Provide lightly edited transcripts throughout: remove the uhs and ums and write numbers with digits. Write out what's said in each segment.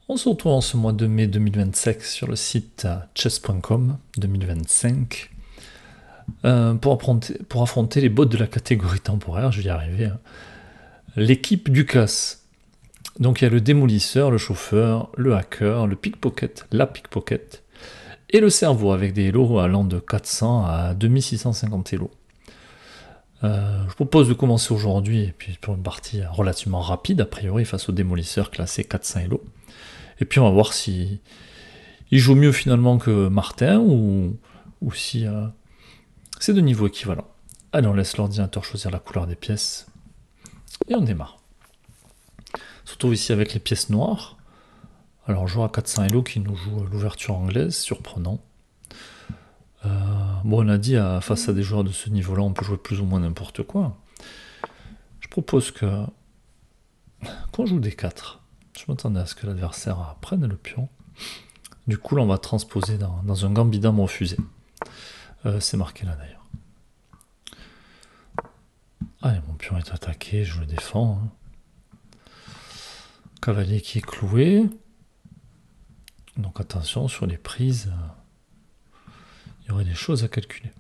On se retrouve en ce mois de mai 2025 sur le site chess.com 2025 pour affronter les bots de la catégorie temporaire, je vais y arriver. L'équipe du casse. Donc il y a le démolisseur, le chauffeur, le hacker, le pickpocket, la pickpocket et le cerveau avec des hellos allant de 400 à 2650 hellos. Je propose de commencer aujourd'hui et puis pour une partie relativement rapide a priori face au démolisseur classé 400 hellos. Et puis on va voir si il joue mieux finalement que Martin ou si c'est de niveau équivalent. Allez, on laisse l'ordinateur choisir la couleur des pièces et on démarre. On se retrouve ici avec les pièces noires. Alors, joueur à 400 Elo qui nous joue l'ouverture anglaise, surprenant. Bon, on a dit face à des joueurs de ce niveau-là, on peut jouer plus ou moins n'importe quoi. Je propose qu'on joue des 4. Je m'attendais à ce que l'adversaire prenne le pion. Du coup, là, on va transposer dans un gambidam refusé. C'est marqué là d'ailleurs. Allez, mon pion est attaqué, je le défends. Cavalier qui est cloué. Donc attention, sur les prises, il y aurait des choses à calculer.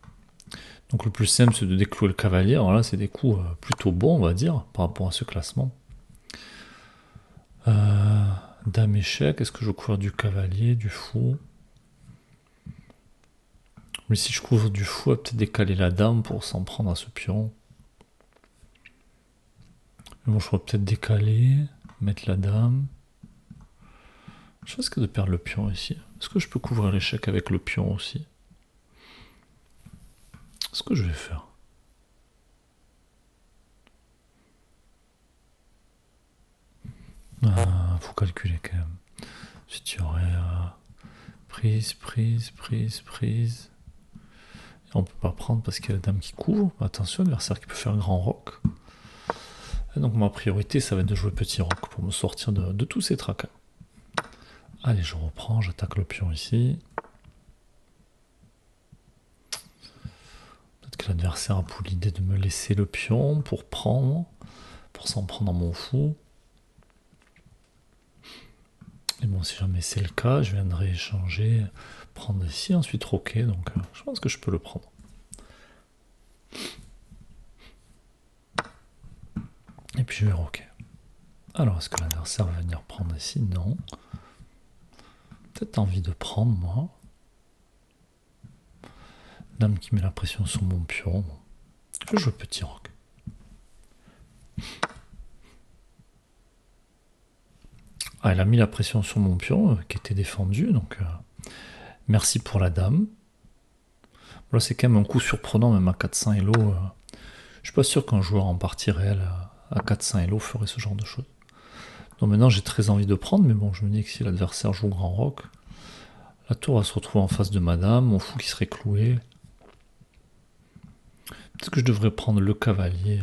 Donc le plus simple, c'est de déclouer le cavalier. Alors là, c'est des coups plutôt bons, on va dire, par rapport à ce classement. Dame échec, est-ce que je couvre du cavalier, du fou? Mais si je couvre du fou, à peut-être décaler la dame pour s'en prendre à ce pion. Mais bon, je pourrais peut-être décaler, mettre la dame. Je risque de perdre le pion ici. Est-ce que je peux couvrir l'échec avec le pion aussi? Ce que je vais faire. Faut calculer quand même. Si tu aurais prise, prise, prise, prise. Et on peut pas prendre parce qu'il y a la dame qui couvre. Attention, l'adversaire qui peut faire grand roc. Et donc ma priorité, ça va être de jouer petit roc pour me sortir de tous ces tracas. Allez, je reprends, j'attaque le pion ici. Peut-être que l'adversaire a pour l'idée de me laisser le pion pour s'en prendre à mon fou. Et bon, si jamais c'est le cas, je viendrai échanger, prendre ici, ensuite roquer. Donc je pense que je peux le prendre. Et puis je vais roquer. Alors, est-ce que l'adversaire va venir prendre ici? Non. Peut-être envie de prendre, moi. Dame qui met la pression sur mon pion. Je joue petit roc. Ah, elle a mis la pression sur mon pion qui était défendu, donc merci pour la dame. Là, c'est quand même un coup surprenant, même à 400 Elo. Je suis pas sûr qu'un joueur en partie réelle à 400 Elo ferait ce genre de choses. Donc maintenant, j'ai très envie de prendre, mais bon, je me dis que si l'adversaire joue grand roc, la tour va se retrouver en face de ma dame, mon fou qui serait cloué. Peut-être que je devrais prendre le cavalier,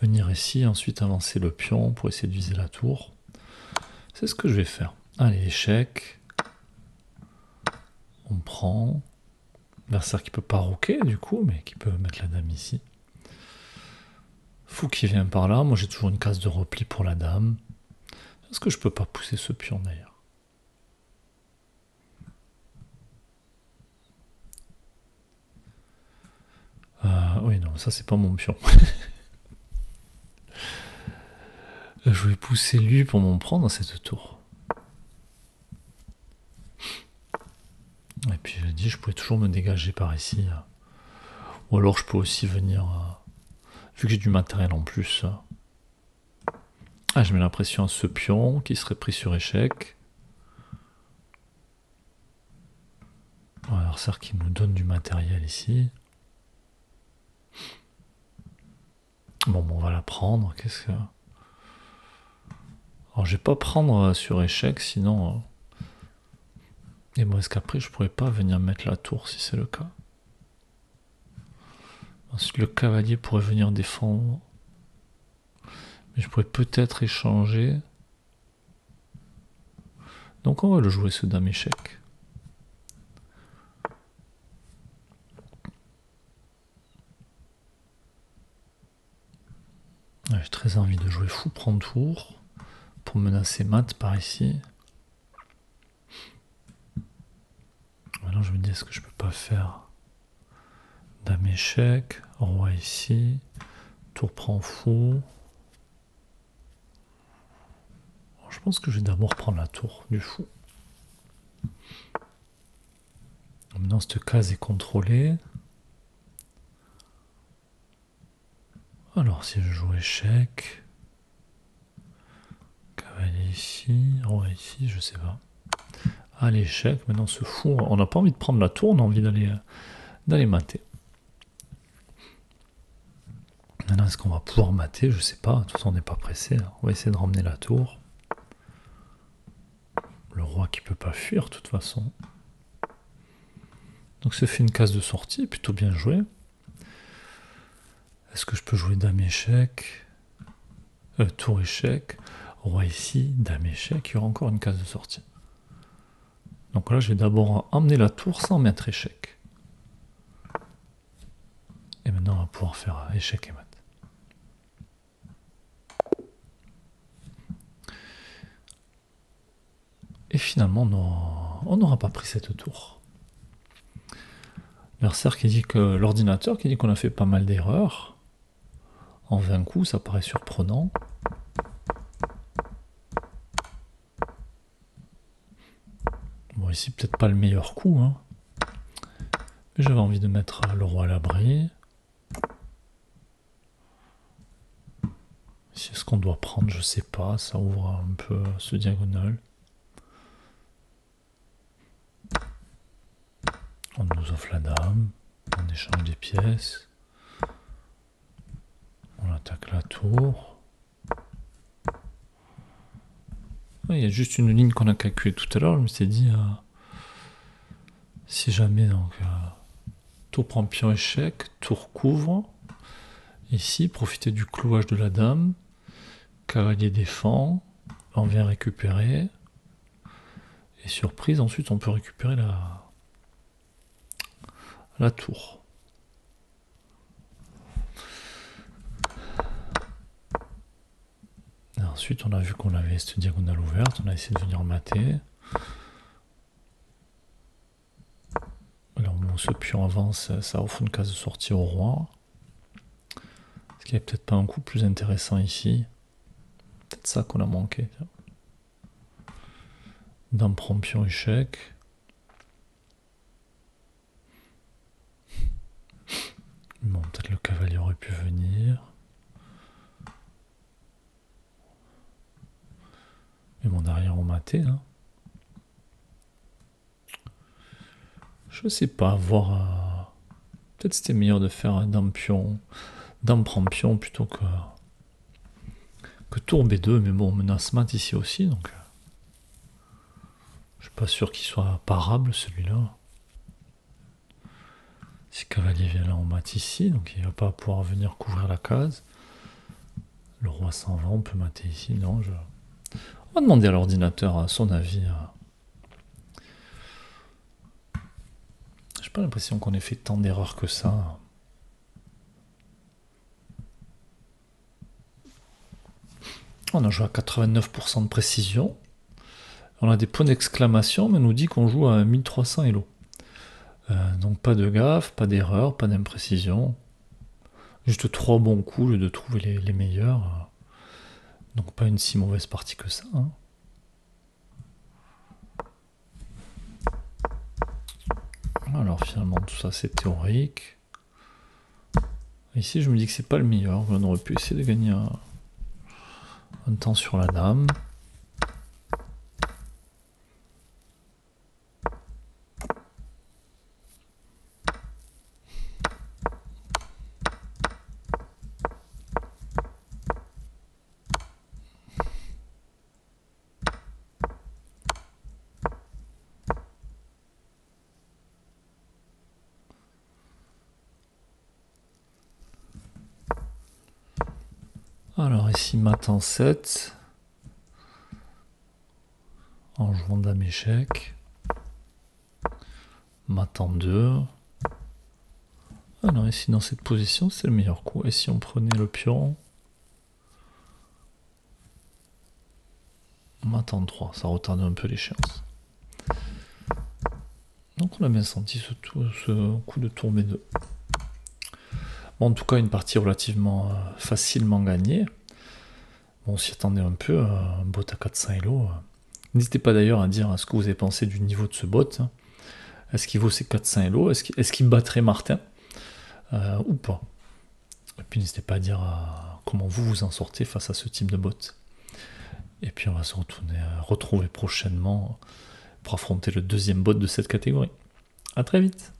venir ici, ensuite avancer le pion pour essayer de viser la tour. C'est ce que je vais faire. Allez, échec. On prend. L'adversaire qui peut pas roquer du coup, mais qui peut mettre la dame ici. Fou qui vient par là. Moi j'ai toujours une case de repli pour la dame. Est-ce que je peux pas pousser ce pion d'ailleurs? Oui, non, ça c'est pas mon pion. Je vais pousser lui pour m'en prendre à cette tour. Et puis je dis, je pourrais toujours me dégager par ici. Ou alors je peux aussi venir, vu que j'ai du matériel en plus. Je mets la pression à ce pion qui serait pris sur échec. L'adversaire qui nous donne du matériel ici. Bon, on va la prendre. Qu'est-ce que... Alors, je vais pas prendre sur échec, sinon... Et bon, est-ce qu'après, je pourrais pas venir mettre la tour, si c'est le cas? Ensuite, le cavalier pourrait venir défendre. Mais je pourrais peut-être échanger. Donc, on va le jouer, ce dame échec. J'ai très envie de jouer fou prendre tour pour menacer mat par ici. Maintenant je me dis, est-ce que je peux pas faire dame échec, roi ici, tour prend fou. Alors, je pense que je vais d'abord prendre la tour du fou. Maintenant cette case est contrôlée. Alors si je joue échec, cavalier ici, roi ici, je sais pas. Ah l'échec, maintenant ce fou, on n'a pas envie de prendre la tour, on a envie d'aller mater. Maintenant est-ce qu'on va pouvoir mater? Je sais pas, de toute façon on n'est pas pressé. On va essayer de ramener la tour. Le roi qui peut pas fuir de toute façon. Donc ça fait une case de sortie, plutôt bien joué. Est-ce que je peux jouer dame échec, tour échec, roi ici, dame échec, il y aura encore une case de sortie. Donc là je vais d'abord emmener la tour sans mettre échec. Et maintenant on va pouvoir faire échec et mat. Et finalement on n'aura pas pris cette tour. L'adversaire qui dit que l'ordinateur qui dit qu'on a fait pas mal d'erreurs. En 20 coups, ça paraît surprenant. Bon, ici, peut-être pas le meilleur coup, hein. Mais j'avais envie de mettre le roi à l'abri. Si est-ce qu'on doit prendre, je sais pas. Ça ouvre un peu ce diagonale. On nous offre la dame. On échange des pièces. On attaque la tour. Il y a juste une ligne qu'on a calculée tout à l'heure. Je me suis dit, si jamais donc tour prend pion échec, tour couvre. Ici, profiter du clouage de la dame. Cavalier défend. On vient récupérer. Et surprise, ensuite on peut récupérer la tour. Et ensuite, on a vu qu'on avait cette diagonale ouverte. On a essayé de venir mater. Alors bon, ce pion avance, ça offre une case de sortie au roi. Est-ce qu'il n'y a peut-être pas un coup plus intéressant ici? Peut-être ça qu'on a manqué. Dame prend pion échec. Bon, peut-être le cavalier aurait pu venir. Mais bon, derrière on matait. Hein. Je sais pas, voir. Peut-être c'était meilleur de faire un dame pion. Dame prend pion plutôt que tour B2, mais bon, on menace mat ici aussi, donc je suis pas sûr qu'il soit parable celui-là. Si cavalier vient là, on mat ici, donc il va pas pouvoir venir couvrir la case. Le roi s'en va, on peut mater ici, non, on va demander à l'ordinateur son avis. J'ai pas l'impression qu'on ait fait tant d'erreurs que ça. On a joué à 89% de précision. On a des points d'exclamation, mais on nous dit qu'on joue à 1300 Elo. Donc pas de gaffe, pas d'erreur, pas d'imprécision. Juste 3 bons coups, au lieu de trouver les meilleurs. Donc pas une si mauvaise partie que ça. Hein. Alors finalement tout ça c'est théorique. Ici je me dis que c'est pas le meilleur. On aurait pu essayer de gagner un temps sur la dame. Alors ici mat en 7. En jouant dame échec. Mat en 2. Ah non, ici dans cette position c'est le meilleur coup. Et si on prenait le pion? On m'attend 3, ça retarde un peu l'échéance. Donc on a bien senti ce coup de tour B2. Bon, en tout cas, une partie relativement facilement gagnée. Bon, on s'y attendait un peu, un bot à 400 elo. N'hésitez pas d'ailleurs à dire ce que vous avez pensé du niveau de ce bot. Est-ce qu'il vaut ses 400 elo? Est-ce qu'il battrait Martin ou pas? Et puis n'hésitez pas à dire comment vous vous en sortez face à ce type de bot. Et puis on va se retrouver prochainement pour affronter le deuxième bot de cette catégorie. A très vite.